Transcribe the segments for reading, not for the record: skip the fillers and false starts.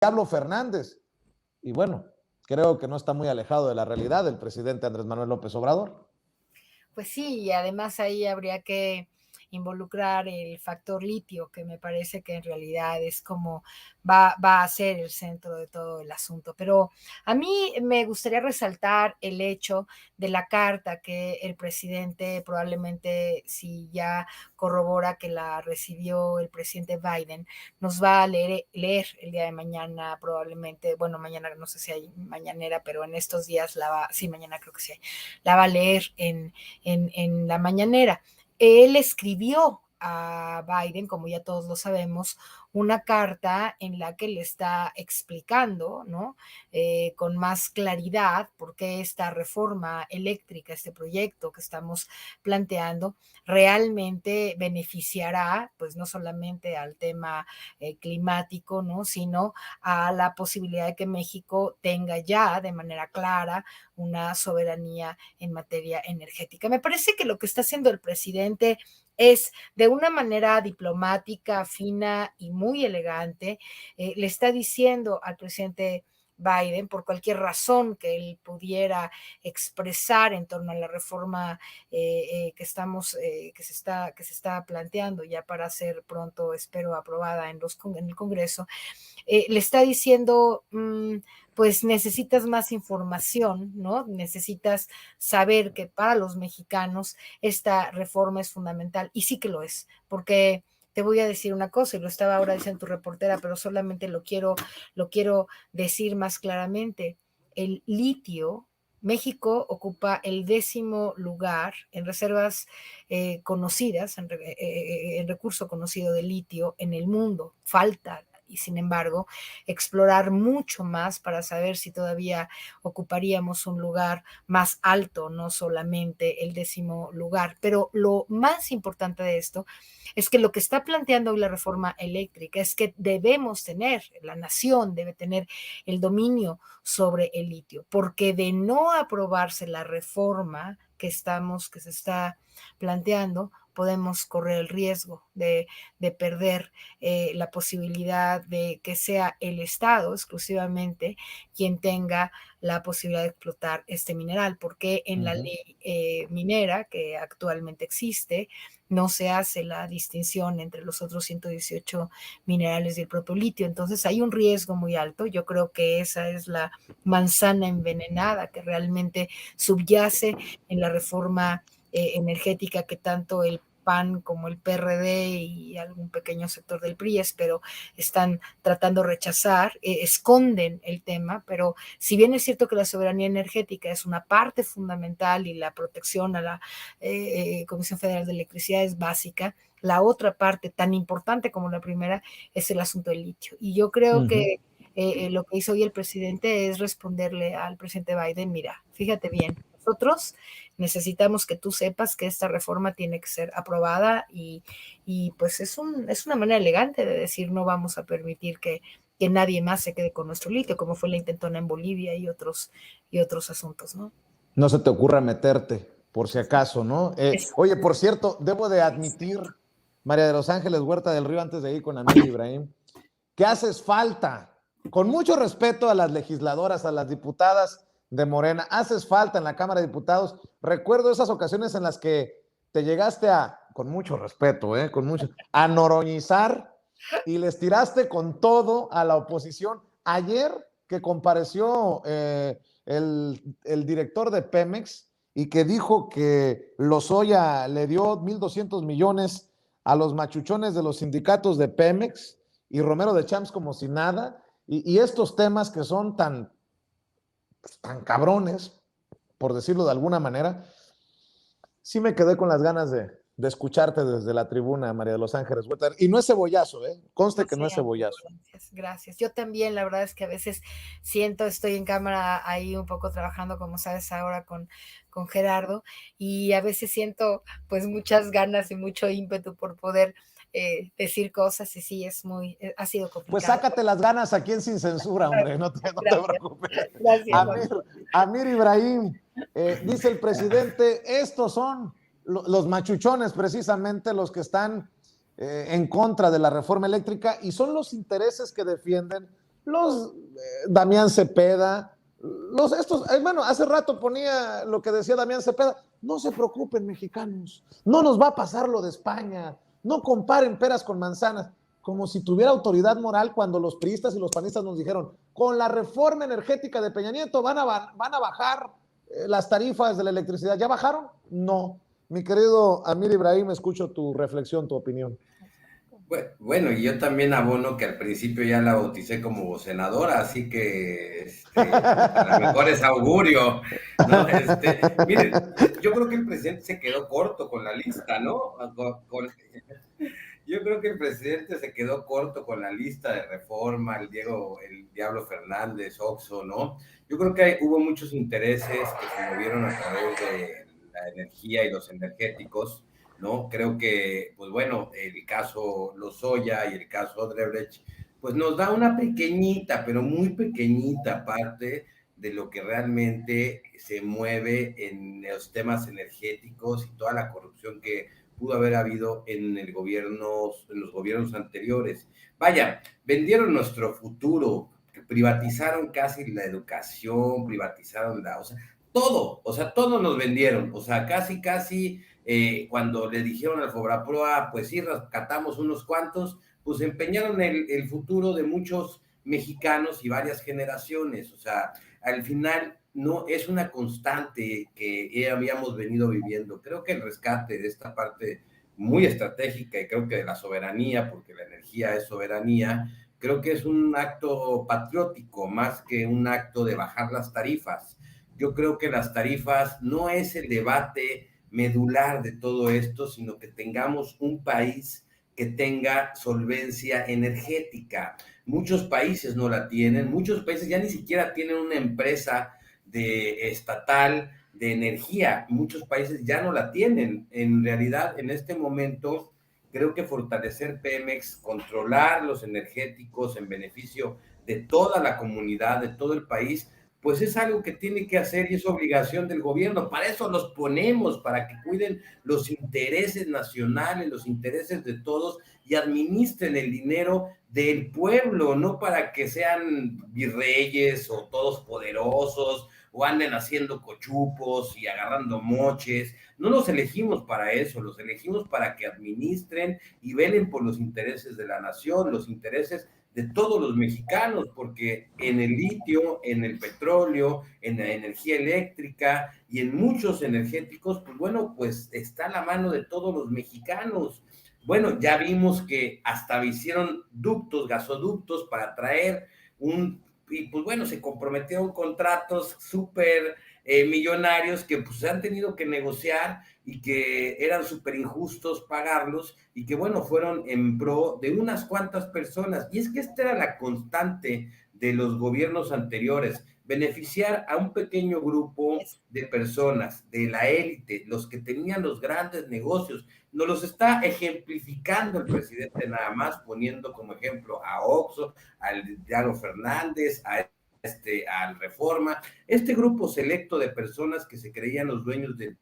Diablo Fernández. Y bueno, creo que no está muy alejado de la realidad del presidente Andrés Manuel López Obrador. Pues sí, y además ahí habría que involucrar el factor litio, que me parece que en realidad es como va a ser el centro de todo el asunto. Pero a mí me gustaría resaltar el hecho de la carta que el presidente probablemente, si ya corrobora que la recibió el presidente Biden, nos va a leer el día de mañana probablemente, bueno, mañana no sé si hay mañanera, pero en estos días sí, mañana creo que sí, la va a leer en la mañanera. Él escribió a Biden, como ya todos lo sabemos, una carta en la que le está explicando, ¿no? Con más claridad por qué esta reforma eléctrica, este proyecto que estamos planteando, realmente beneficiará, pues no solamente al tema climático, ¿no? Sino a la posibilidad de que México tenga ya de manera clara una soberanía en materia energética. Me parece que lo que está haciendo el presidente es de una manera diplomática, fina y muy elegante, le está diciendo al presidente Biden, por cualquier razón que él pudiera expresar en torno a la reforma que se está planteando ya para ser pronto, espero, aprobada en el Congreso, le está diciendo, pues necesitas más información, ¿no? Necesitas saber que para los mexicanos esta reforma es fundamental, y sí que lo es, porque te voy a decir una cosa, y lo estaba ahora diciendo tu reportera, pero solamente lo quiero decir más claramente. El litio, México ocupa el 10º lugar en reservas conocidas, en recurso conocido de litio en el mundo. Falta y sin embargo explorar mucho más para saber si todavía ocuparíamos un lugar más alto, no solamente el 10º lugar. Pero lo más importante de esto es que lo que está planteando hoy la reforma eléctrica es que debemos tener, la nación debe tener el dominio sobre el litio, porque de no aprobarse la reforma que se está planteando, podemos correr el riesgo de perder la posibilidad de que sea el Estado exclusivamente quien tenga la posibilidad de explotar este mineral, porque en la ley minera que actualmente existe no se hace la distinción entre los otros 118 minerales y el propio litio. Entonces hay un riesgo muy alto. Yo creo que esa es la manzana envenenada que realmente subyace en la reforma energética que tanto el PAN como el PRD y algún pequeño sector del PRI, pero están tratando de rechazar, esconden el tema, pero si bien es cierto que la soberanía energética es una parte fundamental y la protección a la Comisión Federal de Electricidad es básica, la otra parte tan importante como la primera es el asunto del litio. Y yo creo que lo que hizo hoy el presidente es responderle al presidente Biden, mira, fíjate bien, nosotros necesitamos que tú sepas que esta reforma tiene que ser aprobada y pues es una manera elegante de decir no vamos a permitir que nadie más se quede con nuestro litio, como fue la intentona en Bolivia y otros asuntos, ¿no? No se te ocurra meterte, por si acaso, ¿no? Es, Oye, por cierto, debo de admitir, María de los Ángeles Huerta del Río, antes de ir con Amir Ibrahim, que haces falta, con mucho respeto a las legisladoras, a las diputadas de Morena, haces falta en la Cámara de Diputados. Recuerdo esas ocasiones en las que te llegaste a, con mucho respeto, con mucho, a noroñizar y les tiraste con todo a la oposición. Ayer que compareció el director de Pemex y que dijo que Lozoya le dio 1,200 millones a los machuchones de los sindicatos de Pemex y Romero de Champs como si nada, y estos temas que son tan, pues, tan cabrones, por decirlo de alguna manera, sí me quedé con las ganas de escucharte desde la tribuna, María de los Ángeles Huerta. Y no es cebollazo, conste no que no sé, es cebollazo. gracias. Yo también, la verdad es que a veces estoy en cámara ahí un poco trabajando, como sabes ahora con Gerardo, y a veces siento pues muchas ganas y mucho ímpetu por poder decir cosas, y sí, ha sido Pues complicado. sácate las ganas aquí en Sin Censura, hombre, no te Gracias, preocupes. gracias. Amir, Amir Ibrahim, dice el presidente, estos son los machuchones precisamente los que están en contra de la reforma eléctrica y son los intereses que defienden los Damián Cepeda, bueno, hace rato ponía lo que decía Damián Cepeda, no se preocupen mexicanos, no nos va a pasar lo de España, no comparen peras con manzanas, como si tuviera autoridad moral cuando los priistas y los panistas nos dijeron, con la reforma energética de Peña Nieto van a bajar las tarifas de la electricidad. ¿Ya bajaron? No. Mi querido Amir Ibrahim, escucho tu reflexión, tu opinión. Bueno, y yo también abono que al principio ya la bauticé como senadora, así que a lo mejor es augurio, ¿no? Miren, yo creo que el presidente se quedó corto con la lista, ¿no? Yo creo que el presidente se quedó corto con la lista de reforma, el Diablo Fernández, Oxxo, ¿no? Yo creo que hubo muchos intereses que se movieron a través de la energía y los energéticos, ¿no? Creo que, pues bueno, el caso Lozoya y el caso Odebrecht, pues nos da una pequeñita, pero muy pequeñita parte de lo que realmente se mueve en los temas energéticos y toda la corrupción que pudo haber habido en los gobiernos anteriores. Vaya, vendieron nuestro futuro, privatizaron casi la educación, privatizaron o sea, todo nos vendieron, o sea, casi, cuando le dijeron al Fobraproa, pues sí, rescatamos unos cuantos, pues empeñaron el futuro de muchos mexicanos y varias generaciones, o sea, al final no es una constante que habíamos venido viviendo. Creo que el rescate de esta parte muy estratégica y creo que de la soberanía, porque la energía es soberanía, creo que es un acto patriótico más que un acto de bajar las tarifas. Yo creo que las tarifas no es el debate medular de todo esto, sino que tengamos un país que tenga solvencia energética. Muchos países no la tienen, muchos países ya ni siquiera tienen una empresa estatal de energía, muchos países ya no la tienen. En realidad, en este momento, creo que fortalecer Pemex, controlar los energéticos en beneficio de toda la comunidad, de todo el país, pues es algo que tiene que hacer y es obligación del gobierno. Para eso los ponemos, para que cuiden los intereses nacionales, los intereses de todos y administren el dinero del pueblo, no para que sean virreyes o todos poderosos o anden haciendo cochupos y agarrando moches. No los elegimos para eso, los elegimos para que administren y velen por los intereses de la nación, los intereses de todos los mexicanos, porque en el litio, en el petróleo, en la energía eléctrica y en muchos energéticos, pues bueno, pues está a la mano de todos los mexicanos. Bueno, ya vimos que hasta hicieron gasoductos para traer y pues bueno, se comprometieron contratos súper millonarios que pues han tenido que negociar y que eran súper injustos pagarlos y que bueno, fueron en pro de unas cuantas personas. Y es que esta era la constante de los gobiernos anteriores, beneficiar a un pequeño grupo de personas, de la élite, los que tenían los grandes negocios. Nos los está ejemplificando el presidente nada más, poniendo como ejemplo a Oxxo, al Diablo Fernández, al Reforma, este grupo selecto de personas que se creían los dueños de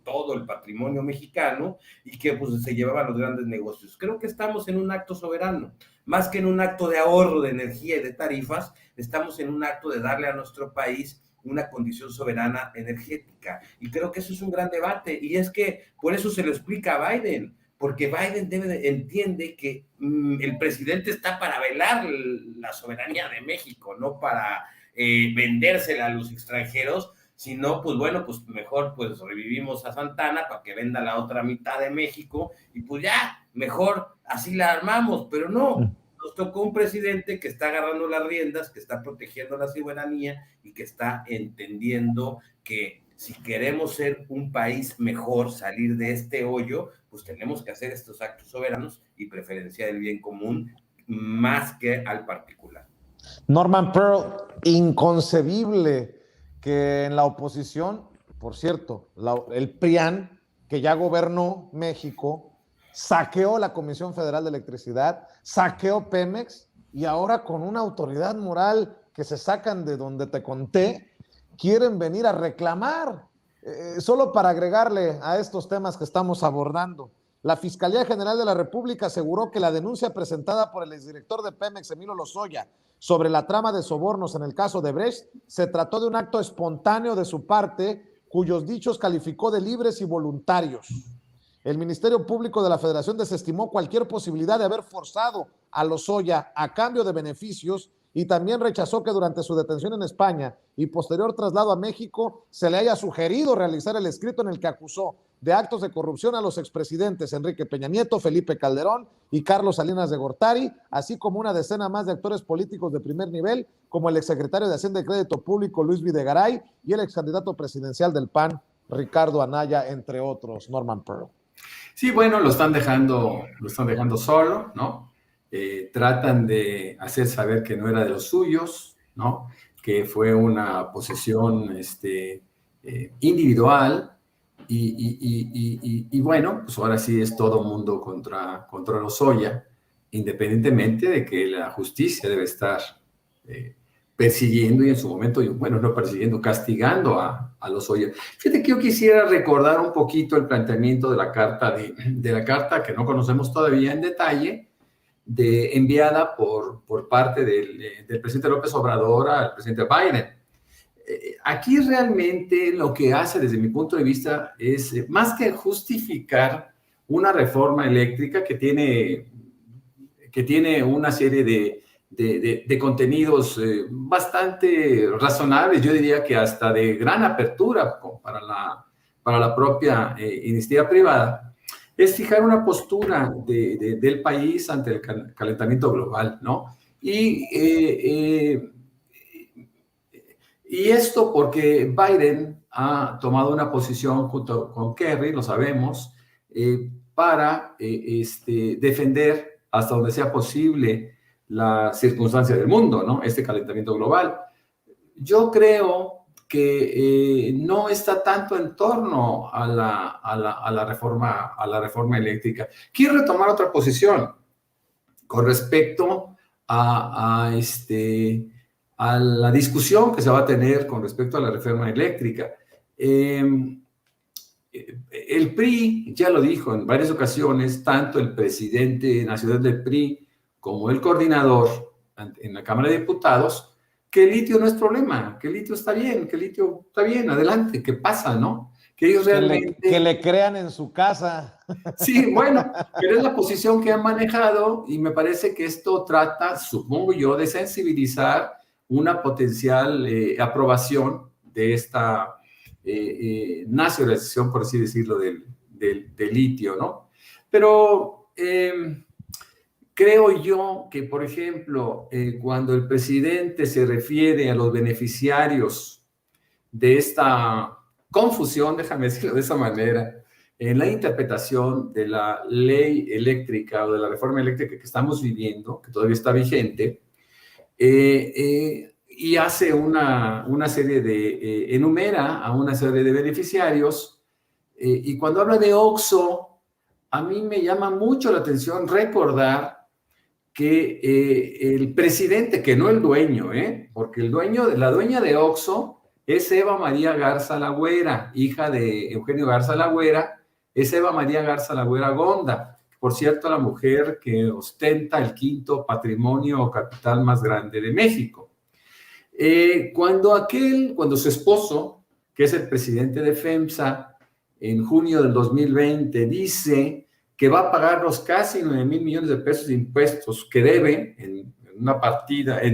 todo el patrimonio mexicano y que pues se llevaban los grandes negocios. Creo que estamos en un acto soberano, más que en un acto de ahorro de energía y de tarifas, estamos en un acto de darle a nuestro país una condición soberana energética. Y creo que eso es un gran debate, y es que por eso se lo explica a Biden, porque Biden entiende que el presidente está para velar la soberanía de México, no para vendérsela a los extranjeros, sino pues bueno, pues mejor pues revivimos a Santana para que venda la otra mitad de México y pues ya, mejor así la armamos, pero no, nos tocó un presidente que está agarrando las riendas, que está protegiendo la soberanía y que está entendiendo que si queremos ser un país mejor, salir de este hoyo, pues tenemos que hacer estos actos soberanos y preferenciar el bien común más que al particular. Norman Pearl, inconcebible que en la oposición, por cierto, el PRIAN, que ya gobernó México, saqueó la Comisión Federal de Electricidad, saqueó Pemex y ahora con una autoridad moral que se sacan de donde te conté, quieren venir a reclamar. Solo para agregarle a estos temas que estamos abordando, la Fiscalía General de la República aseguró que la denuncia presentada por el exdirector de Pemex, Emilio Lozoya, sobre la trama de sobornos en el caso de Brecht, se trató de un acto espontáneo de su parte, cuyos dichos calificó de libres y voluntarios. El Ministerio Público de la Federación desestimó cualquier posibilidad de haber forzado a Lozoya a cambio de beneficios y también rechazó que durante su detención en España y posterior traslado a México se le haya sugerido realizar el escrito en el que acusó de actos de corrupción a los expresidentes Enrique Peña Nieto, Felipe Calderón y Carlos Salinas de Gortari, así como una decena más de actores políticos de primer nivel, como el exsecretario de Hacienda y Crédito Público Luis Videgaray y el excandidato presidencial del PAN Ricardo Anaya, entre otros. Norman Pearl. Sí, bueno, lo están dejando solo, ¿no? Tratan de hacer saber que no era de los suyos, ¿no? Que fue una posesión individual y bueno, pues ahora sí es todo mundo contra Lozoya, independientemente de que la justicia debe estar persiguiendo y en su momento, bueno, no persiguiendo, castigando a Lozoya. Fíjate que yo quisiera recordar un poquito el planteamiento de la carta, de la carta que no conocemos todavía en detalle, enviada por parte del presidente López Obrador al presidente Biden. Aquí realmente lo que hace desde mi punto de vista es, más que justificar una reforma eléctrica que tiene una serie de contenidos bastante razonables, yo diría que hasta de gran apertura para la propia iniciativa privada, es fijar una postura del país ante el calentamiento global, ¿no? Y esto porque Biden ha tomado una posición junto con Kerry, lo sabemos, para defender hasta donde sea posible la circunstancia del mundo, ¿no? Este calentamiento global. Yo creo que no está tanto en torno a la reforma eléctrica. Quiero retomar otra posición con respecto a la discusión que se va a tener con respecto a la reforma eléctrica. El PRI ya lo dijo en varias ocasiones, tanto el presidente nacional del PRI como el coordinador en la Cámara de Diputados, que el litio no es problema, que el litio está bien, adelante, que pasa, ¿no? Que ellos realmente... Que le crean en su casa. Sí, bueno, pero es la posición que han manejado y me parece que esto trata, supongo yo, de sensibilizar una potencial aprobación de esta nacionalización, por así decirlo, del litio, ¿no? Pero creo yo que, por ejemplo, cuando el presidente se refiere a los beneficiarios de esta confusión, déjame decirlo de esa manera, en la interpretación de la ley eléctrica o de la reforma eléctrica que estamos viviendo, que todavía está vigente, y hace una serie de, enumera a una serie de beneficiarios, y cuando habla de OXXO, a mí me llama mucho la atención recordar que el presidente, que no el dueño, porque la dueña de OXXO es Eva María Garza Lagüera, hija de Eugenio Garza Lagüera, es Eva María Garza Lagüera Gonda, por cierto, la mujer que ostenta el quinto patrimonio o capital más grande de México. Cuando su esposo, que es el presidente de FEMSA, en junio del 2020, dice que va a pagar los casi 9,000 millones de pesos de impuestos que debe en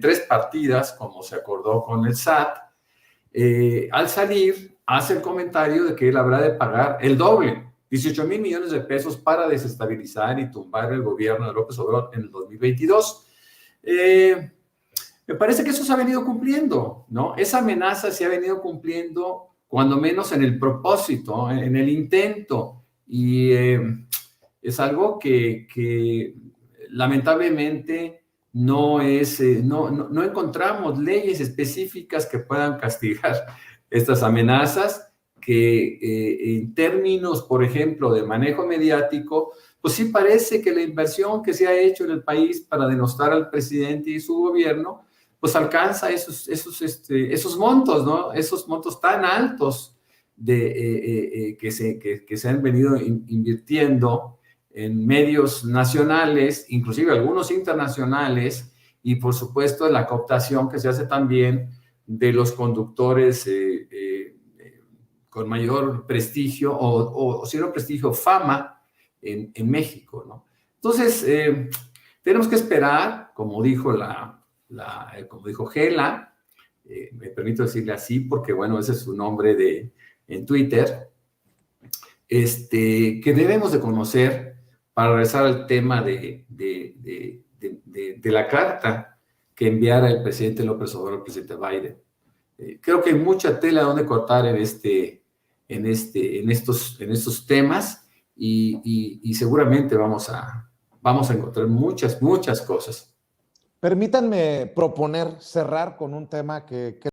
3 partidas, como se acordó con el SAT, al salir hace el comentario de que él habrá de pagar el doble, 18,000 millones de pesos para desestabilizar y tumbar el gobierno de López Obrador en el 2022. Me parece que eso se ha venido cumpliendo, ¿no? Esa amenaza se ha venido cumpliendo, cuando menos en el propósito, en el intento, y es algo que lamentablemente no encontramos leyes específicas que puedan castigar estas amenazas, que en términos, por ejemplo, de manejo mediático, pues sí parece que la inversión que se ha hecho en el país para denostar al presidente y su gobierno, pues alcanza esos montos, ¿no? Esos montos tan altos que se han venido invirtiendo en medios nacionales, inclusive algunos internacionales, y por supuesto la cooptación que se hace también de los conductores con mayor prestigio o si no prestigio, fama en México, ¿no? Entonces, tenemos que esperar, como dijo como dijo Gela, me permito decirle así porque, bueno, ese es su nombre en Twitter, que debemos de conocer para regresar al tema de la carta que enviara el presidente López Obrador al presidente Biden. Creo que hay mucha tela donde cortar en estos temas y seguramente vamos a encontrar muchas cosas. Permítanme proponer cerrar con un tema que